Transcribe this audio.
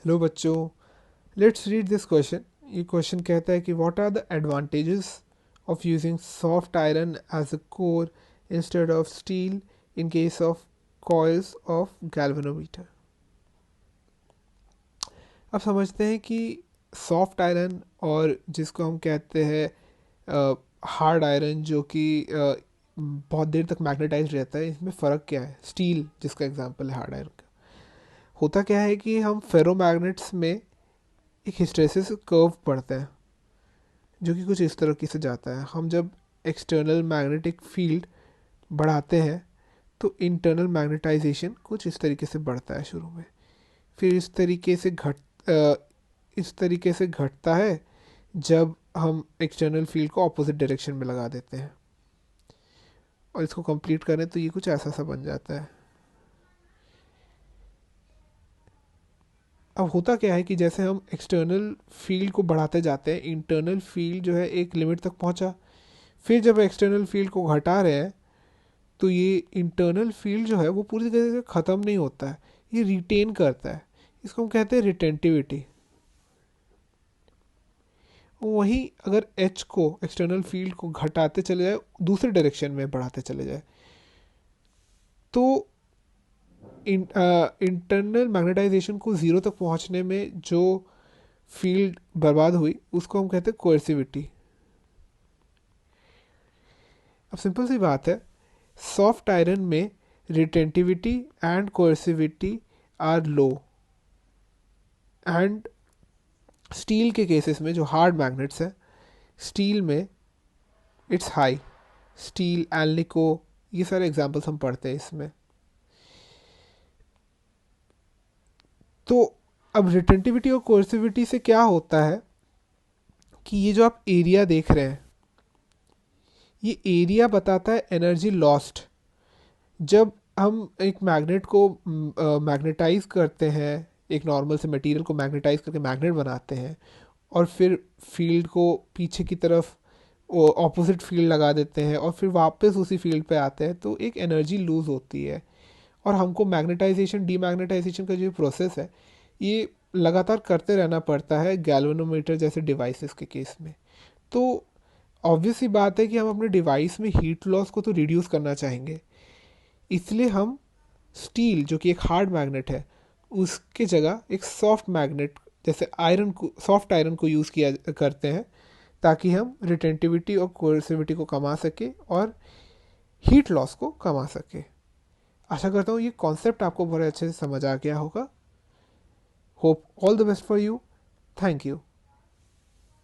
Hello बच्चों, let's read this question. ये question कहता है कि what are the advantages of using soft iron as a core instead of steel in case of coils of galvanometer. अब समझते हैं कि सॉफ्ट आयरन और जिसको हम कहते हैं हार्ड आयरन, जो कि बहुत देर तक मैग्नेटाइज रहता है, इसमें फ़र्क क्या है। स्टील जिसका एग्जांपल है हार्ड आयरन का, होता क्या है कि हम फेरोमैग्नेट्स में एक हिस्टैरिसीस कर्व पढ़ते हैं जो कि कुछ इस तरीके से जाता है। हम जब एक्सटर्नल मैग्नेटिक फील्ड बढ़ाते हैं तो इंटरनल मैग्नेटाइजेशन कुछ इस तरीके से बढ़ता है शुरू में, फिर अ, इस तरीके से घटता है जब हम एक्सटर्नल फील्ड को अपोजिट डायरेक्शन में लगा देते हैं। और इसको कंप्लीट करें तो ये कुछ ऐसा सा बन जाता है। अब होता क्या है कि जैसे हम एक्सटर्नल फील्ड को बढ़ाते जाते हैं, इंटरनल फील्ड जो है एक लिमिट तक पहुंचा, फिर जब एक्सटर्नल फील्ड को घटा रहे हैं तो ये इंटरनल फील्ड जो है वो पूरी तरह से ख़त्म नहीं होता है, ये रिटेन करता है। इसको हम कहते हैं रिटेंटिविटी। वहीं अगर एच को, एक्सटर्नल फील्ड को घटाते चले जाए, दूसरे डायरेक्शन में बढ़ाते चले जाए, तो इंटरनल मैग्नेटाइजेशन को ज़ीरो तक पहुंचने में जो फील्ड बर्बाद हुई उसको हम कहते हैं कोएर्सिविटी। अब सिंपल सी बात है, सॉफ्ट आयरन में retentivity and coercivity are low, and steel के केसेस में जो हार्ड मैग्नेट्स हैं, स्टील में इट्स हाई। स्टील, एल्निको, ये सारे एग्जांपल्स हम पढ़ते हैं इसमें। तो अब रिटेंटिविटी और कोर्सिविटी से क्या होता है कि ये जो आप एरिया देख रहे हैं, ये एरिया बताता है एनर्जी लॉस्ट। जब हम एक मैग्नेट को मैग्नेटाइज करते हैं, एक नॉर्मल से मटेरियल को मैग्नेटाइज करके मैग्नेट बनाते हैं और फिर फील्ड को पीछे की तरफ ऑपोजिट फील्ड लगा देते हैं और फिर वापस उसी फील्ड पे आते हैं, तो एक एनर्जी लूज होती है। और हमको मैग्नेटाइजेशन डीमैग्नेटाइजेशन का जो प्रोसेस है, ये लगातार करते रहना पड़ता है गैल्वेनोमीटर जैसे डिवाइसेस के केस में। तो ऑब्वियस सी बात है कि हम अपने डिवाइस में हीट लॉस को तो रिड्यूस करना चाहेंगे, इसलिए हम स्टील जो कि एक हार्ड मैग्नेट है उसके जगह एक सॉफ्ट मैग्नेट जैसे आयरन को, सॉफ्ट आयरन को यूज़ किया करते हैं, ताकि हम रिटेंटिविटी और कोर्सिविटी को कमा सके और हीट लॉस को कमा सके। आशा करता हूँ ये कॉन्सेप्ट आपको बड़े अच्छे से समझ आ गया होगा। Hope all the best for you. Thank you.